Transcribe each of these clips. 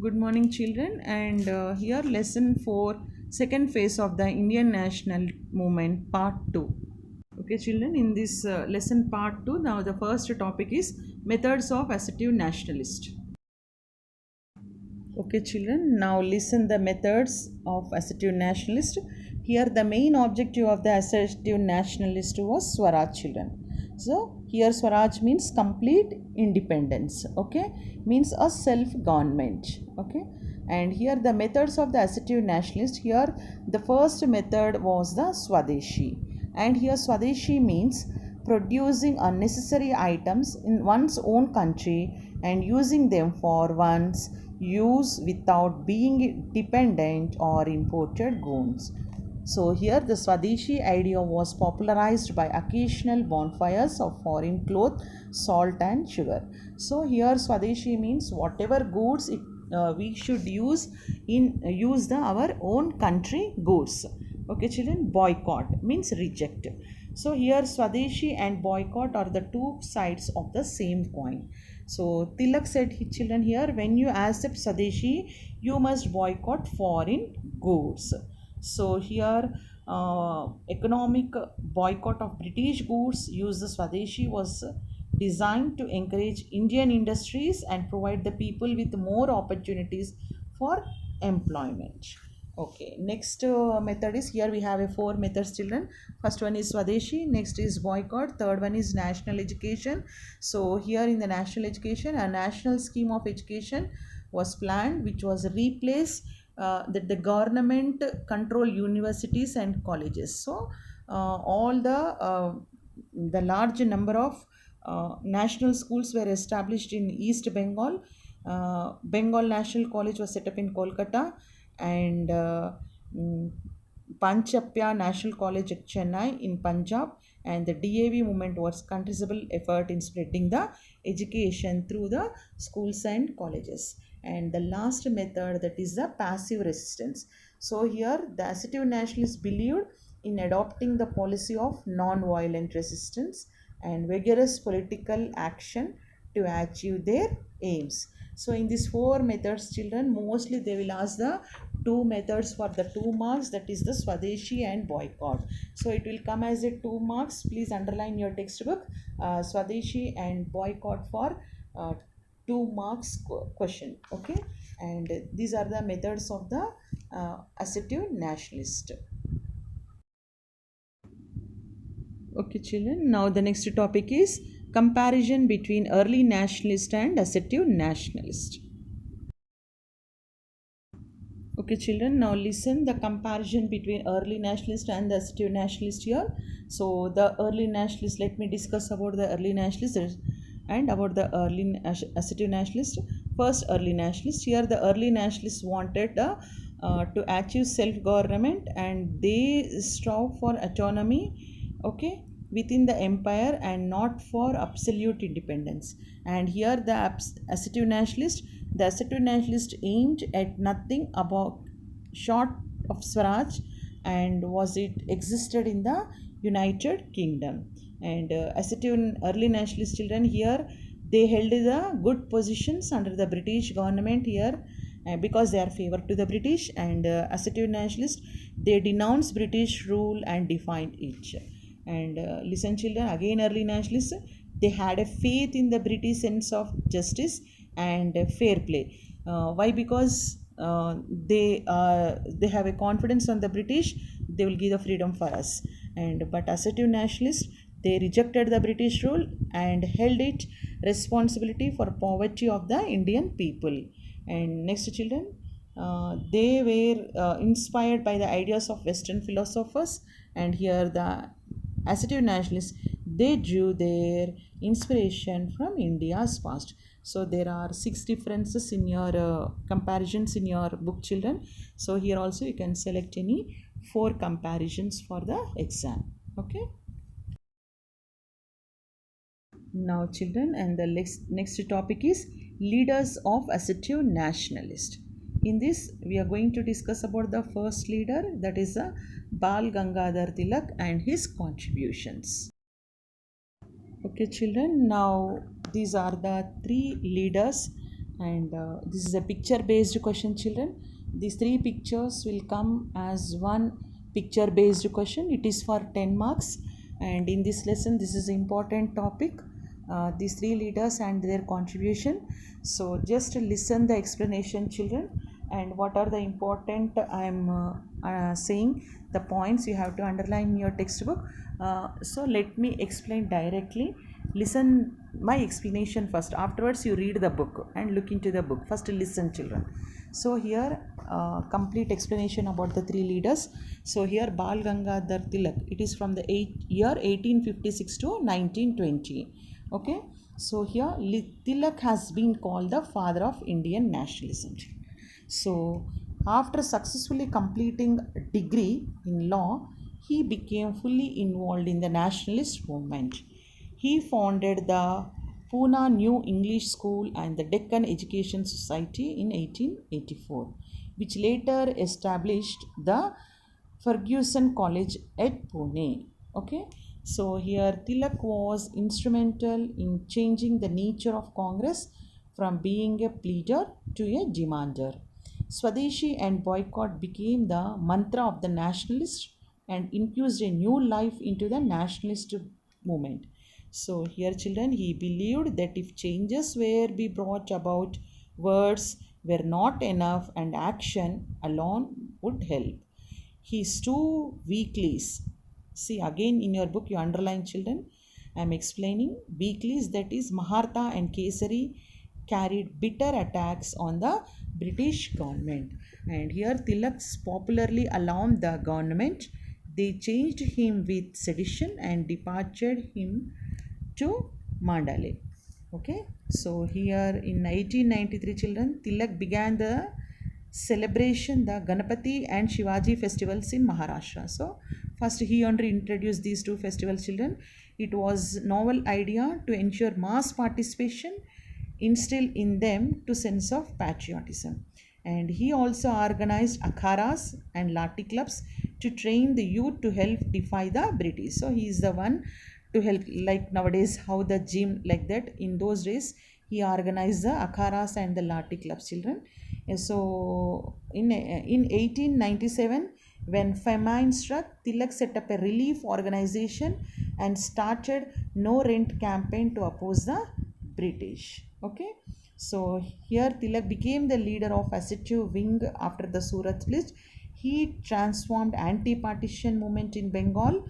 Good morning, children. And here, lesson 4, second phase of the Indian national movement, part 2. Okay, children, in this lesson part 2, now the first topic is methods of assertive nationalist. Okay, children, now listen the methods of assertive nationalist. Here, the main objective of the assertive nationalist was Swaraj, children. So, here Swaraj means complete independence, okay, means a self government, okay. And here the methods of the assertive nationalist, here the first method was the Swadeshi, and here Swadeshi means producing unnecessary items in one's own country and using them for one's use without being dependent or imported goods. So here the Swadeshi idea was popularized by occasional bonfires of foreign cloth, salt and sugar. So here Swadeshi means whatever goods we should use our own country goods. Okay, children. Boycott means reject. So here Swadeshi and boycott are the two sides of the same coin. So Tilak said, children, here when you accept Swadeshi, you must boycott foreign goods. So here economic boycott of British goods used the Swadeshi was designed to encourage Indian industries and provide the people with more opportunities for employment. Okay, next method is, here we have a four methods, children. First one is Swadeshi, next is boycott, third one is national education. So here in the national education, a national scheme of education was planned, which was replaced that the government control universities and colleges. So all the large number of national schools were established in East Bengal. Bengal National College was set up in Kolkata, and Panchapya National College at Chennai in Punjab, and the DAV movement was considerable effort in spreading the education through the schools and colleges. And the last method, that is the passive resistance. So here the assertive nationalists believed in adopting the policy of non-violent resistance and vigorous political action to achieve their aims. So in these four methods, children, mostly they will ask the two methods for the 2 marks, that is the Swadeshi and boycott. So it will come as a 2 marks. Please underline your textbook, Swadeshi and boycott for 2 marks question. Okay, and these are the methods of the assertive nationalist. Okay, children. Now the next topic is comparison between early nationalist and assertive nationalist. Okay, children. Now listen the comparison between early nationalist and the assertive nationalist here. So the early nationalist. Let me discuss about the early nationalist and about the early assertive nationalist. First, early nationalist. Here, the early nationalists wanted to achieve self-government, and they strove for autonomy, okay, within the empire and not for absolute independence. And here the assertive nationalist aimed at nothing about short of Swaraj, and was it existed in the United Kingdom. And assertive early nationalist children, here they held the good positions under the British government here, because they are favored to the British. And assertive nationalists, they denounce British rule and defied it. And listen, children, again early nationalists, they had a faith in the British sense of justice and fair play. Why? Because they have a confidence on the British, they will give the freedom for us. And but assertive nationalists, they rejected the British rule and held it responsibility for poverty of the Indian people. And next, children, they were inspired by the ideas of Western philosophers. And here the assertive nationalists, they drew their inspiration from India's past. So there are 6 differences in your comparisons in your book, children. So here also you can select any 4 comparisons for the exam. Okay. Now, children, and the next topic is leaders of assertive nationalist. In this, we are going to discuss about the first leader, that is Bal Gangadhar Tilak and his contributions. Okay, children, now these are the 3 leaders and this is a picture based question, children. These three pictures will come as one picture based question. It is for 10 marks, and in this lesson this is important topic, these three leaders and their contribution. So just listen the explanation, children, and what are the important I'm saying, the points you have to underline in your textbook. So let me explain directly. Listen my explanation first, afterwards you read the book and look into the book. First listen, children. So here complete explanation about the three leaders. So here Bal Gangadhar Tilak, it is from the year 1856 to 1920. Okay, so here Tilak has been called the father of Indian nationalism. So after successfully completing a degree in law, he became fully involved in the nationalist movement. He founded the Pune New English School and the Deccan Education Society in 1884, which later established the Fergusson College at Pune. Okay, so here Tilak was instrumental in changing the nature of Congress from being a pleader to a demander. Swadeshi and boycott became the mantra of the nationalists and infused a new life into the nationalist movement. So here, children, he believed that if changes were be brought about, words were not enough and action alone would help. His two weeklies. See again in your book you underline, children. I am explaining weeklies, that is Mahartha and Kesari, carried bitter attacks on the British government. And here Tilak's popularly alarmed the government. They changed him with sedition and departed him to Mandalay. Okay, so here in 1893, children, Tilak began the celebration the Ganapati and Shivaji festivals in Maharashtra. So first he only introduced these two festivals, children. It was novel idea to ensure mass participation, instill in them to sense of patriotism. And he also organized akharas and lati clubs to train the youth to help defy the British. So he is the one to help, like nowadays how the gym like that, in those days he organized the akharas and the lati clubs, children. So in 1897, when famine struck, Tilak set up a relief organization and started no rent campaign to oppose the British. Okay, so here Tilak became the leader of assertive wing after the Surat split. He transformed anti-partition movement in Bengal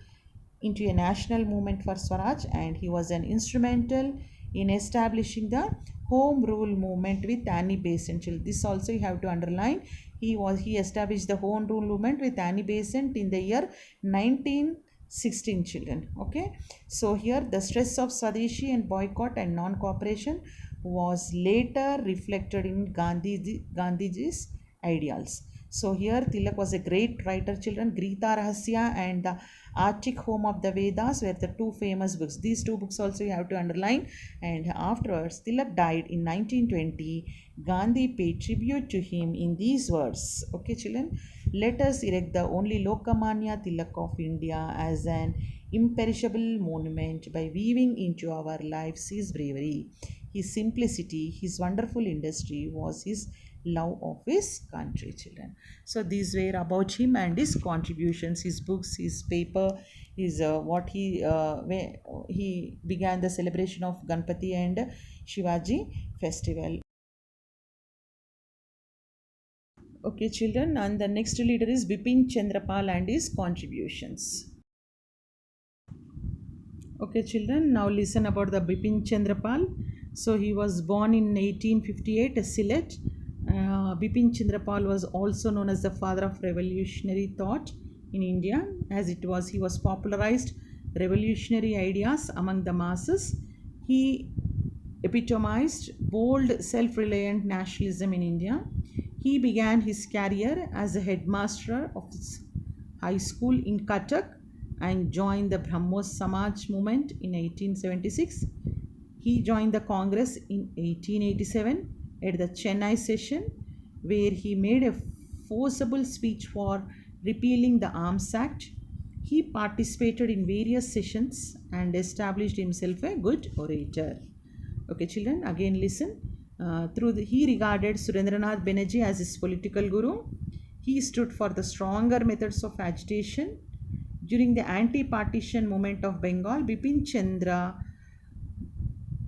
into a national movement for Swaraj, and he was an instrumental in establishing the home rule movement with Annie Besant. This also you have to underline. He established the home rule movement with Annie Besant in the year 1916, children. Okay, so here the stress of Swadeshi and boycott and non-cooperation was later reflected in Gandhiji's ideals. So here Tilak was a great writer, children. Grita Rahasya and the Arctic Home of the Vedas were the two famous books. These two books also you have to underline. And afterwards, Tilak died in 1920. Gandhi paid tribute to him in these words. Okay, children. Let us erect the only Lokamanya Tilak of India as an imperishable monument by weaving into our lives his bravery, his simplicity, his wonderful industry was his love of his country, children. So these were about him and his contributions, his books, his paper, his what he began the celebration of Ganpati and Shivaji festival. Okay, children, and the next leader is Bipin Chandrapal and his contributions. Okay, children, now listen about the Bipin Chandrapal. So he was born in 1858 at Sylhet. Bipin Chandrapal was also known as the father of revolutionary thought in India, as he was popularized revolutionary ideas among the masses. He epitomized bold self-reliant nationalism in India. He began his career as a headmaster of high school in Cuttack and joined the Brahmos Samaj movement in 1876. He joined the Congress in 1887 at the Chennai session, where he made a forcible speech for repealing the Arms Act. He participated in various sessions and established himself a good orator. Okay, children, again listen. He regarded Surendranath Banerjee as his political guru. He stood for the stronger methods of agitation. During the anti-partition movement of Bengal, Bipin Chandra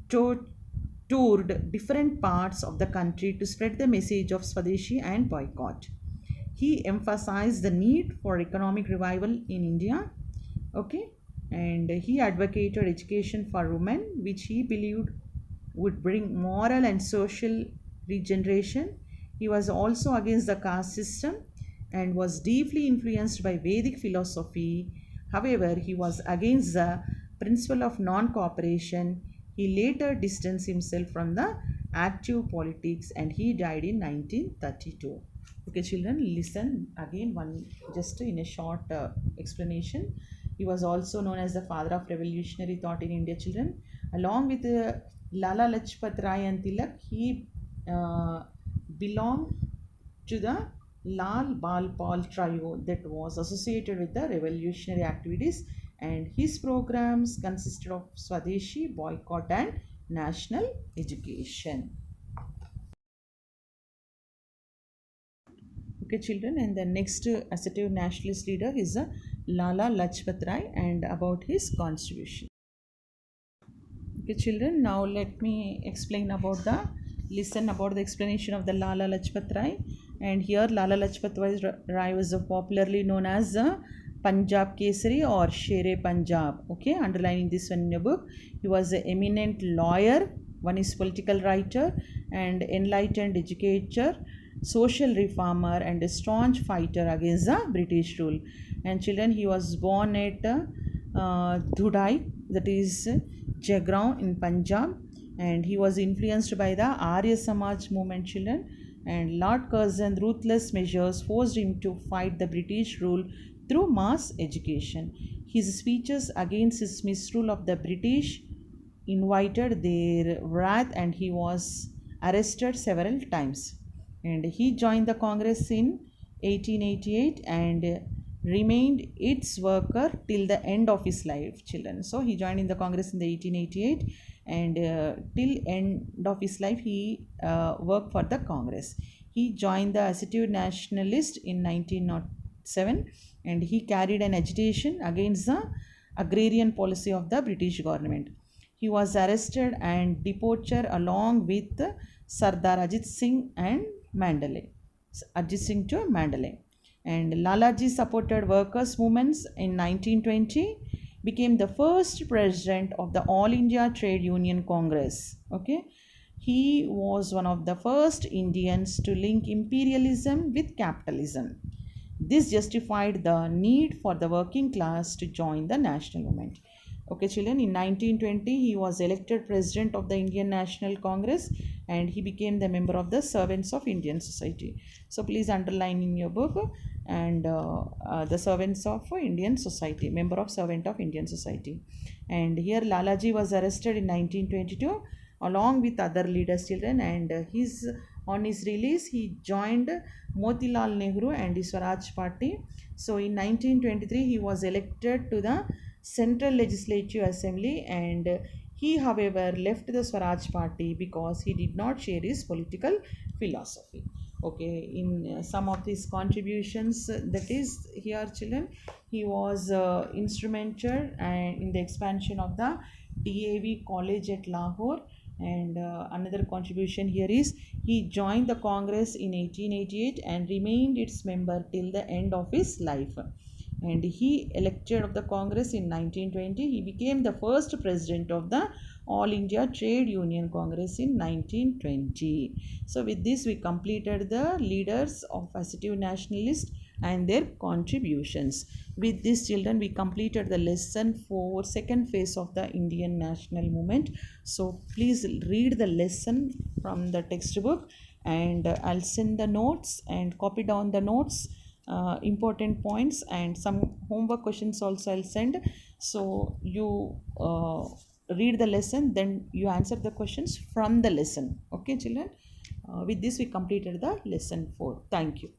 toured different parts of the country to spread the message of Swadeshi and boycott. He emphasized the need for economic revival in India. Okay, and he advocated education for women, which he believed would bring moral and social regeneration. He was also against the caste system and was deeply influenced by Vedic philosophy. However, he was against the principle of non cooperation. He later distanced himself from the active politics and he died in 1932. Okay, children, listen again one just in a short explanation. He was also known as the father of revolutionary thought in India, children. Along with Lala Lajpat Rai and Tilak, he belonged to the Lal Bal Pal trio that was associated with the revolutionary activities, and his programs consisted of Swadeshi, boycott, and national education. Okay, children, and the next assertive nationalist leader is Lala Lajpat Rai, and about his contribution. Okay, children, now let me explain about the explanation of the Lala Lajpat Rai. And here Lala Lajpat Rai was popularly known as Punjab Kesari or Shere Punjab. Okay, underlining this one in your book. He was an eminent lawyer, one is political writer and enlightened educator, social reformer and a staunch fighter against the British rule. And children, he was born at Dhudai, that is Jagraon in Punjab, and he was influenced by the Arya Samaj movement, children, and Lord Curzon's ruthless measures forced him to fight the British rule through mass education. His speeches against his misrule of the British invited their wrath and he was arrested several times. And he joined the Congress in 1888 and remained its worker till the end of his life, children. So he joined in the Congress in the 1888 and till end of his life he worked for the Congress. He joined the Assertive Nationalist in 1907 and he carried an agitation against the agrarian policy of the British government. He was arrested and deported along with Sardar Ajit Singh and Mandalay. Ajit Singh to Mandalay. And Lalaji supported workers' movements in 1920, became the first president of the All India Trade Union Congress. Okay, he was one of the first Indians to link imperialism with capitalism. This justified the need for the working class to join the national movement. Okay, children, in 1920 he was elected president of the Indian National Congress and he became the member of the Servants of Indian Society. So please underline in your book and the Servants of Indian Society, member of Servant of Indian Society. And here Lalaji was arrested in 1922 along with other leaders, children, and on his release he joined Motilal Nehru and the Swaraj Party. So in 1923 he was elected to the Central Legislative Assembly and he however left the Swaraj Party because he did not share his political philosophy. Okay, in some of his contributions, that is here, children, he was instrumental in the expansion of the DAV College at Lahore. And another contribution here is he joined the Congress in 1888 and remained its member till the end of his life. And he elected of the Congress in 1920. He became the first president of the All India Trade Union Congress in 1920. So with this we completed the leaders of Assertive Nationalists and their contributions. With this, children, we completed the lesson for second phase of the Indian national movement. So please read the lesson from the textbook and I'll send the notes and copy down the notes, important points, and some homework questions also I'll send. So you read the lesson, then you answer the questions from the lesson. Okay, children, with this we completed the lesson 4. Thank you.